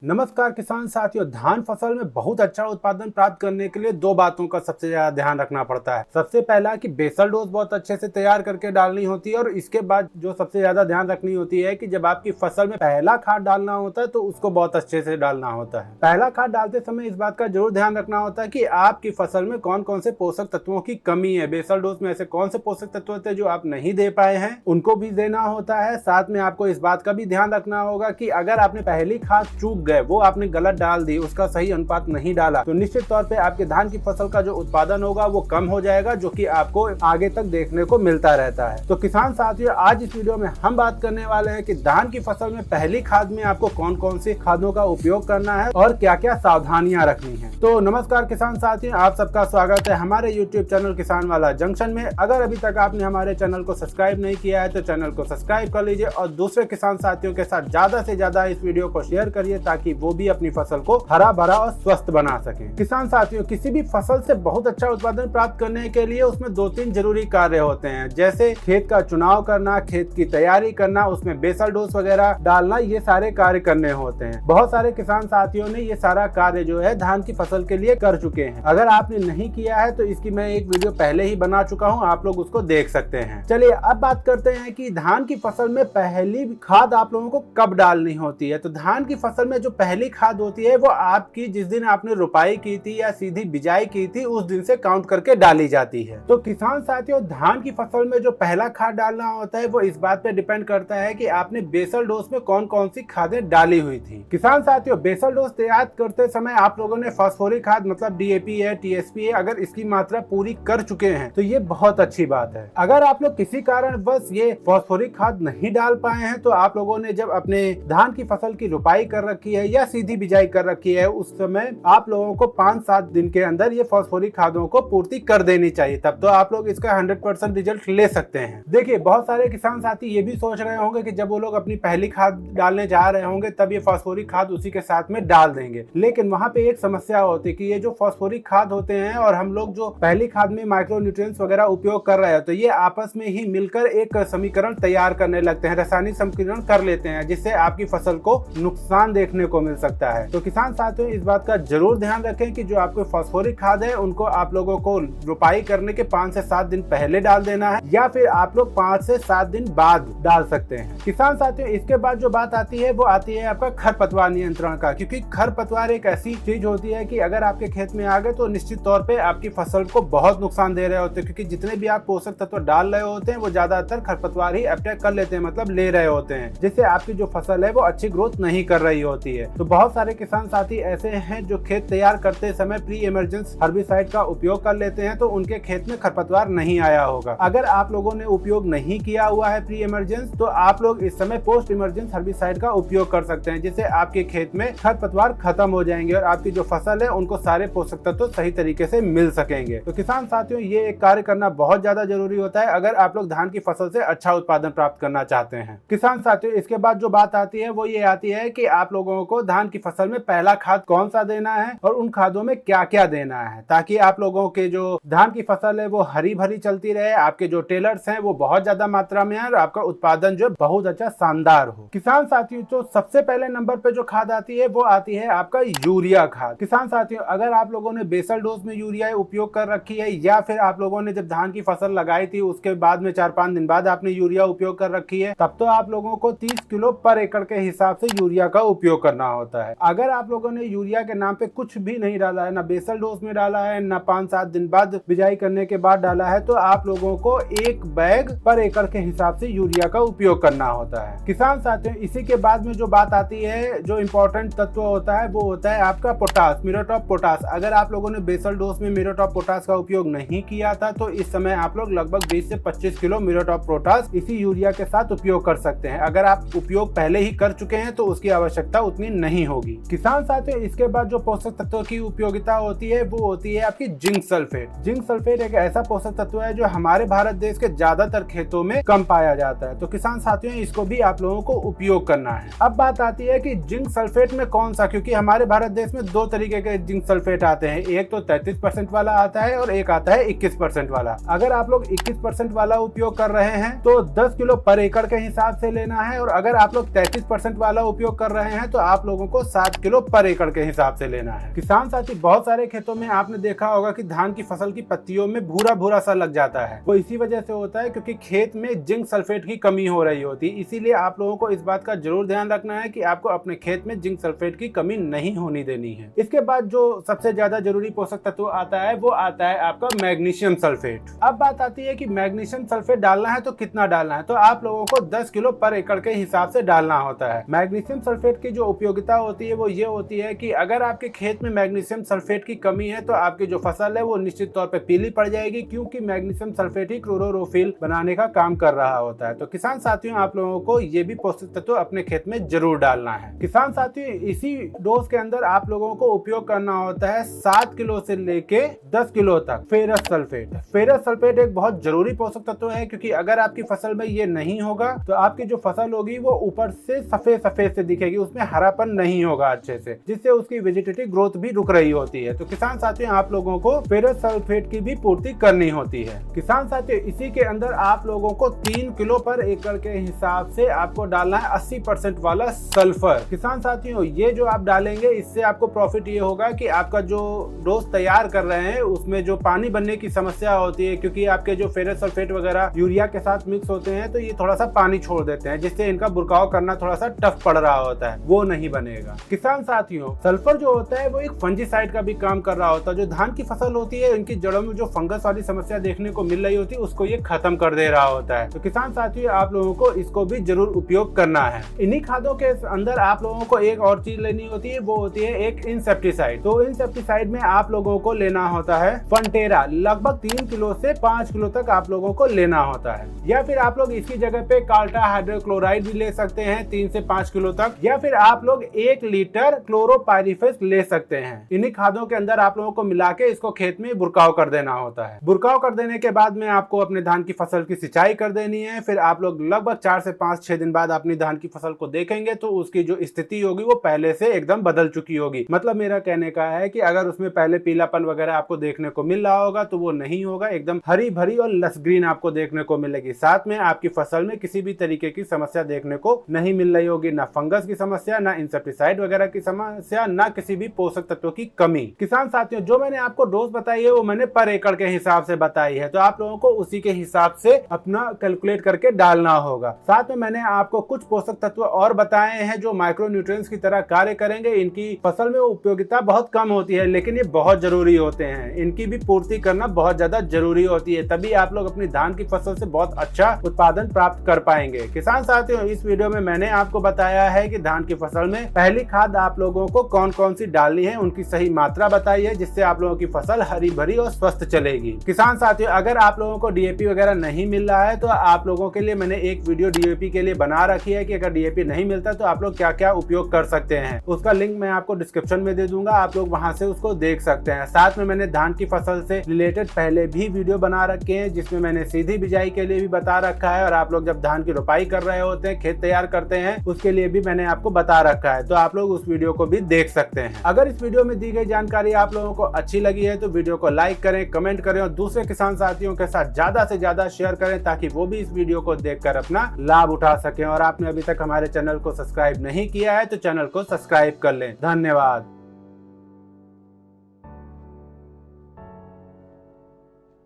नमस्कार किसान साथियों। धान फसल में बहुत अच्छा उत्पादन प्राप्त करने के लिए दो बातों का सबसे ज्यादा ध्यान रखना पड़ता है। सबसे पहला कि बेसल डोज बहुत अच्छे से तैयार करके डालनी होती है, और इसके बाद जो सबसे ज्यादा ध्यान रखनी होती है कि जब आपकी फसल में पहला खाद डालना होता है तो उसको बहुत अच्छे से डालना होता है। पहला खाद डालते समय इस बात का जरूर ध्यान रखना होता है कि आपकी फसल में कौन कौन से पोषक तत्वों की कमी है। बेसल डोज में ऐसे कौन से पोषक तत्व होते हैं जो आप नहीं दे पाए हैं, उनको भी देना होता है। साथ में आपको इस बात का भी ध्यान रखना होगा कि अगर आपने पहली खाद चूक गए, वो आपने गलत डाल दी, उसका सही अनुपात नहीं डाला, तो निश्चित तौर पे आपके धान की फसल का जो उत्पादन होगा वो कम हो जाएगा, जो कि आपको आगे तक देखने को मिलता रहता है। तो किसान साथियों, आज इस वीडियो में हम बात करने वाले हैं कि धान की फसल में पहली खाद में आपको कौन कौन सी खादों का उपयोग करना है और क्या क्या सावधानियां रखनी है। तो नमस्कार किसान साथियों, आप सबका स्वागत है हमारे यूट्यूब चैनल किसान वाला जंक्शन में। अगर अभी तक आपने हमारे चैनल को सब्सक्राइब नहीं किया है तो चैनल को सब्सक्राइब कर लीजिए और दूसरे किसान साथियों के साथ ज्यादा से ज्यादा इस वीडियो को शेयर करिए, ताकि वो भी अपनी फसल को हरा भरा और स्वस्थ बना सके। किसान साथियों, किसी भी फसल से बहुत अच्छा उत्पादन प्राप्त करने के लिए उसमें दो तीन जरूरी कार्य होते हैं, जैसे खेत का चुनाव करना, खेत की तैयारी करना, उसमें बेसल डोज वगैरह डालना, ये सारे कार्य करने होते हैं। बहुत सारे किसान साथियों ने ये सारा कार्य जो है धान की फसल के लिए कर चुके हैं। अगर आपने नहीं किया है तो इसकी मैं एक वीडियो पहले ही बना चुका हूँ, आप लोग उसको देख सकते हैं। चलिए अब बात करते हैं कि धान की फसल में पहली खाद आप लोगों को कब डालनी होती है। तो धान की फसल में जो पहली खाद होती है वो आपकी जिस दिन आपने रुपाई की थी या सीधी बिजाई की थी उस दिन से काउंट करके डाली जाती है। तो किसान साथियों, धान की फसल में जो पहला खाद डालना होता है वो इस बात पे डिपेंड करता है कि आपने बेसल डोज में कौन कौन सी खादें डाली हुई थी। किसान साथियों, बेसल डोज तैयार करते समय आप लोगों ने फास्फोरिक खाद मतलब डीएपी है, टीएसपी है, अगर इसकी मात्रा पूरी कर चुके हैं तो ये बहुत अच्छी बात है। अगर आप लोग किसी कारण बस ये फास्फोरिक खाद नहीं डाल पाए हैं तो आप लोगों ने जब अपने धान की फसल की रुपाई कर रखी है या सीधी बिजाई कर रखी है, उस समय आप लोगों को 5-7 दिन के अंदर ये फास्फोरिक खादों को पूर्ति कर देनी चाहिए। तब तो आप लोग इसका 100% रिजल्ट ले सकते हैं। देखिए, बहुत सारे किसान साथी ये भी सोच रहे होंगे कि जब वो लोग अपनी पहली खाद डालने जा रहे होंगे तब ये फास्फोरिक खाद उसी के साथ में डाल देंगे, लेकिन वहाँ पे एक समस्या होती है कि ये जो फास्फोरिक खाद होते हैं और हम लोग जो पहली खाद में माइक्रो न्यूट्रिएंट्स वगैरह उपयोग कर रहे हैं, तो ये आपस में ही मिलकर एक समीकरण तैयार करने लगते हैं, रासायनिक समीकरण कर लेते हैं, जिससे आपकी फसल को नुकसान देखने को मिल सकता है। तो किसान साथियों, इस बात का जरूर ध्यान रखें कि जो आपके फास्फोरिक खाद है उनको आप लोगों को रुपाई करने के 5 से 7 दिन पहले डाल देना है, या फिर आप लोग 5 से 7 दिन बाद डाल सकते हैं। किसान साथियों, इसके बाद जो बात आती है वो आती है आपका खरपतवार नियंत्रण का, क्योंकि खरपतवार एक ऐसी चीज होती है कि अगर आपके खेत में आ गए तो निश्चित तौर पे आपकी फसल को बहुत नुकसान दे रहे होते हैं, क्योंकि जितने भी आप पोषक तत्व डाल रहे होते हैं वो ज्यादातर खरपतवार ही अटैक कर लेते हैं, मतलब ले रहे होते हैं, जिससे आपकी जो फसल है वो अच्छी ग्रोथ नहीं कर रही होती है। तो बहुत सारे किसान साथी ऐसे हैं जो खेत तैयार करते समय प्री इमरजेंस हर्बिसाइड का उपयोग कर लेते हैं, तो उनके खेत में खरपतवार नहीं आया होगा। अगर आप लोगों ने उपयोग नहीं किया हुआ है प्री इमरजेंस, तो आप लोग इस समय पोस्ट इमरजेंस हर्बिसाइड का उपयोग कर सकते हैं, जिससे आपके खेत में खरपतवार खत्म हो जाएंगे और आपकी जो फसल है उनको सारे पोषक तत्व सही तरीके से मिल सकेंगे। तो किसान साथियों, ये एक कार्य करना बहुत ज्यादा जरूरी होता है अगर आप लोग धान की फसल से अच्छा उत्पादन प्राप्त करना चाहते हैं। किसान साथियों, इसके बाद जो बात आती है वो ये आती है कि आप लोगों को धान की फसल में पहला खाद कौन सा देना है और उन खादों में क्या क्या देना है, ताकि आप लोगों के जो धान की फसल है वो हरी भरी चलती रहे, आपके जो टेलर्स हैं वो बहुत ज्यादा मात्रा में है और आपका उत्पादन जो बहुत अच्छा शानदार हो। किसान साथियों, तो सबसे पहले नंबर पे जो खाद आती है वो आती है आपका यूरिया खाद। किसान साथियों, अगर आप लोगों ने बेसल डोज में यूरिया उपयोग कर रखी है, या फिर आप लोगों ने जब धान की फसल लगाई थी उसके बाद में 4-5 दिन बाद आपने यूरिया उपयोग कर रखी है, तब तो आप लोगों को 30 किलो पर एकड़ के हिसाब से यूरिया का उपयोग करना होता है। अगर आप लोगों ने यूरिया के नाम पे कुछ भी नहीं डाला है, ना बेसल डोज में डाला है, ना 5-7 दिन बाद बिजाई करने के बाद डाला है, तो आप लोगों को 1 बैग पर एकड़ के हिसाब से यूरिया का उपयोग करना होता है। किसान साथियों, इसी के बाद में जो बात आती है, जो इम्पोर्टेंट तत्व होता है वो होता है आपका पोटास, म्यूरेट ऑफ पोटास। अगर आप लोगों ने बेसल डोज में म्यूरेट ऑफ पोटास का उपयोग नहीं किया था तो इस समय आप लोग लगभग 20 से 25 किलो म्यूरेट ऑफ पोटास इसी यूरिया के साथ उपयोग कर सकते हैं। अगर आप उपयोग पहले ही कर चुके हैं तो उसकी आवश्यकता उतनी नहीं होगी। किसान साथियों, इसके बाद जो पोषक तत्वों की उपयोगिता होती है वो होती है आपकी जिंक सल्फेट। जिंक सल्फेट एक ऐसा पोषक तत्व है जो हमारे भारत देश के ज्यादातर खेतों में कम पाया जाता है। तो किसान साथियों, इसको भी आप लोगों को उपयोग करना है। अब बात आती है कि जिंक सल्फेट में कौन सा, क्योंकि हमारे भारत देश में 2 तरीके के जिंक सल्फेट आते हैं, एक तो 33% वाला आता है और एक आता है 21% वाला। अगर आप लोग 21% वाला उपयोग कर रहे हैं तो 10 किलो पर एकड़ के हिसाब से लेना है, और अगर आप लोग 33% वाला उपयोग कर रहे हैं तो आप लोगों को 7 किलो पर एकड़ के हिसाब से लेना है। किसान साथी, बहुत सारे खेतों में आपने देखा होगा कि धान की फसल की पत्तियों में भूरा भूरा सा लग जाता है। वो इसी वजह से होता है क्योंकि खेत में जिंक सल्फेट की कमी हो रही होती है। इसीलिए आप लोगों को इस बात का जरूर ध्यान रखना है कि आपको अपने खेत में जिंक सल्फेट की कमी नहीं होनी देनी है। इसके बाद जो सबसे ज्यादा जरूरी पोषक तत्व आता है वो आता है आपका मैग्नीशियम सल्फेट। अब बात आती है कि मैग्नीशियम सल्फेट डालना है तो कितना डालना है, तो आप लोगों को 10 किलो पर एकड़ के हिसाब से डालना होता है। मैग्नीशियम सल्फेट की जो उपयोगिता होती है वो ये होती है कि अगर आपके खेत में मैग्नीशियम सल्फेट की कमी है तो आपकी जो फसल है वो निश्चित तौर पे पीली पड़ जाएगी, क्योंकि मैग्नीशियम सल्फेट ही क्लोरोफिल बनाने का काम कर रहा होता है। तो किसान साथियों, आप लोगों को ये भी पोषक तत्व अपने खेत में जरूर डालना है। किसान साथियों, इसी डोज के अंदर आप लोगों को उपयोग करना होता है 7 किलो से लेके 10 किलो तक फेरस सल्फेट। फेरस सल्फेट एक बहुत जरूरी पोषक तत्व है, क्योंकि अगर आपकी फसल में ये नहीं होगा तो आपकी जो फसल होगी वो ऊपर से सफेद सफेद से दिखेगी, उसमें हरापन नहीं होगा अच्छे से, जिससे उसकी वेजिटेटिव ग्रोथ भी रुक रही होती है। तो किसान साथियों, आप लोगों को फेरस सल्फेट की भी पूर्ति करनी होती है। किसान साथियों, इसी के अंदर आप लोगों को 3 किलो पर एकड़ के हिसाब से आपको डालना है 80% वाला सल्फर। किसान साथियों, ये जो आप डालेंगे इससे आपको प्रॉफिट ये होगा कि आपका जो डोज तैयार कर रहे हैं उसमें जो पानी बनने की समस्या होती है, क्योंकि आपके जो फेरस सल्फेट वगैरह यूरिया के साथ मिक्स होते हैं तो ये थोड़ा सा पानी छोड़ देते हैं, जिससे इनका बुरकाव करना थोड़ा सा टफ पड़ रहा होता है, वो नहीं बनेगा। किसान साथियों, सल्फर जो होता है वो एक फंजीसाइड का भी काम कर रहा होता है। जो धान की फसल होती है इनकी जड़ों में जो फंगस वाली समस्या देखने को मिल रही होती है उसको ये खत्म कर दे रहा होता है। तो किसान साथियों, आप लोगों को इसको भी जरूर उपयोग करना है। इन्हीं खादों के अंदर आप लोगों को एक और चीज लेनी होती है, वो होती है एक इंसेक्टिसाइड। तो इंसेक्टिसाइड में आप लोगों को लेना होता है फंटेरा। लगभग 3 किलो से 5 किलो तक आप लोगों को लेना होता है, या फिर आप लोग इसकी जगह पे कार्टा हाइड्रोक्लोराइड भी ले सकते हैं 3 से 5 किलो तक, या फिर आप लोग 1 लीटर क्लोरोपाइरिफेस ले सकते हैं। इन्हीं खादों के अंदर आप लोगों को मिला के इसको खेत में बुरकाव कर देना होता है। बुरकाव कर देने के बाद में आपको अपने धान की फसल की सिंचाई कर देनी है। फिर आप लोग लगभग 4 से 5-6 दिन बाद अपनी धान की फसल को देखेंगे तो उसकी जो स्थिति होगी वो पहले से एकदम बदल चुकी होगी। मतलब मेरा कहने का है कि अगर उसमें पहले पीलापन वगैरह आपको देखने को मिल रहा होगा तो वो नहीं होगा, एकदम हरी भरी और लस ग्रीन आपको देखने को मिलेगी। साथ में आपकी फसल में किसी भी तरीके की समस्या देखने को नहीं मिल रही होगी, ना फंगस की समस्या, ना इंसेक्टिसाइड वगैरह की समस्या, ना किसी भी पोषक तत्वों की कमी। किसान साथियों, जो मैंने आपको डोज बताई है वो मैंने पर एकड़ के हिसाब से बताई है, तो आप लोगों को उसी के हिसाब से अपना कैलकुलेट करके डालना होगा। साथ में मैंने आपको कुछ पोषक तत्व और बताए हैं जो माइक्रोन्यूट्रिएंट्स की तरह कार्य करेंगे। इनकी फसल में उपयोगिता बहुत कम होती है, लेकिन ये बहुत जरूरी होते हैं। इनकी भी पूर्ति करना बहुत ज्यादा जरूरी होती है, तभी आप लोग अपनी धान की फसल से बहुत अच्छा उत्पादन प्राप्त कर पाएंगे। किसान साथियों, इस वीडियो में मैंने आपको बताया है कि धान की फसल में पहली खाद आप लोगों को कौन कौन सी डालनी है, उनकी सही मात्रा बताई है, जिससे आप लोगों की फसल हरी भरी और स्वस्थ चलेगी। किसान साथियों, अगर आप लोगों को डीएपी वगैरह नहीं मिल रहा है तो आप लोगों के लिए मैंने एक वीडियो डीएपी के लिए बना रखी है कि अगर डीएपी नहीं मिलता तो आप लोग क्या क्या उपयोग कर सकते हैं। उसका लिंक मैं आपको डिस्क्रिप्शन में दे दूंगा, आप लोग वहां से उसको देख सकते हैं। साथ में मैंने धान की फसल से रिलेटेड पहले भी वीडियो बना रखे हैं, जिसमें मैंने सीधी बिजाई के लिए भी बता रखा है, और आप लोग जब धान की रोपाई कर रहे होते हैं, खेत तैयार करते हैं, उसके लिए भी मैंने आपको बता रखा है, तो आप लोग उस वीडियो को भी देख सकते हैं। अगर इस वीडियो में दी गई जानकारी आप लोगों को अच्छी लगी है तो वीडियो को लाइक करें, कमेंट करें और दूसरे किसान साथियों के साथ ज्यादा से ज्यादा शेयर करें, ताकि वो भी इस वीडियो को देखकर अपना लाभ उठा सकें। और आपने अभी तक हमारे चैनल को सब्सक्राइब नहीं किया है तो चैनल को सब्सक्राइब कर लें। धन्यवाद।